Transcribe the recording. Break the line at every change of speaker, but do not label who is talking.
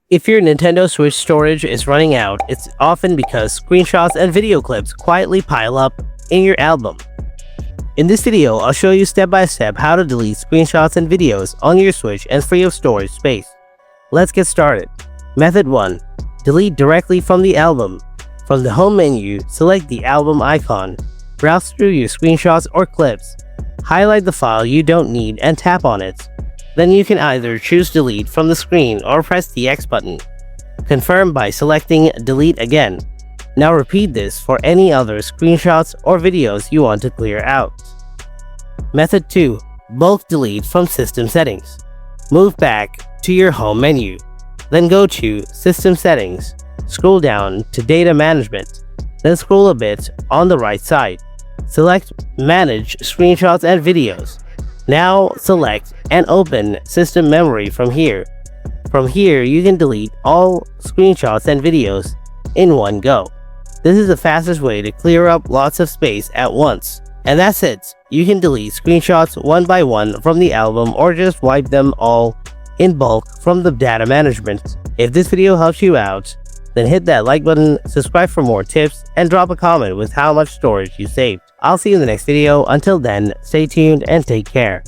If your Nintendo Switch storage is running out, it's often because screenshots and video clips quietly pile up in your album. In this video, I'll show you step by step how to delete screenshots and videos on your Switch and free up storage space. Let's get started. Method 1. Delete directly from the album. From the home menu, select the album icon. Browse through your screenshots or clips. Highlight the file you don't need and tap on it. Then you can either choose delete from the screen or press the X button. Confirm by selecting delete again. Now repeat this for any other screenshots or videos you want to clear out. Method 2. Bulk delete from system settings. Move back to your home menu. Then go to System Settings. Scroll down to Data Management. Then scroll a bit on the right side. Select Manage Screenshots and Videos. Now select and open System Memory from here. From here, you can delete all screenshots and videos in one go. This is the fastest way to clear up lots of space at once. And that's it. You can delete screenshots one by one from the album or just wipe them all in bulk from the data management. If this video helps you out, then hit that like button, subscribe for more tips, and drop a comment with how much storage you saved. I'll see you in the next video. Until then, stay tuned and take care.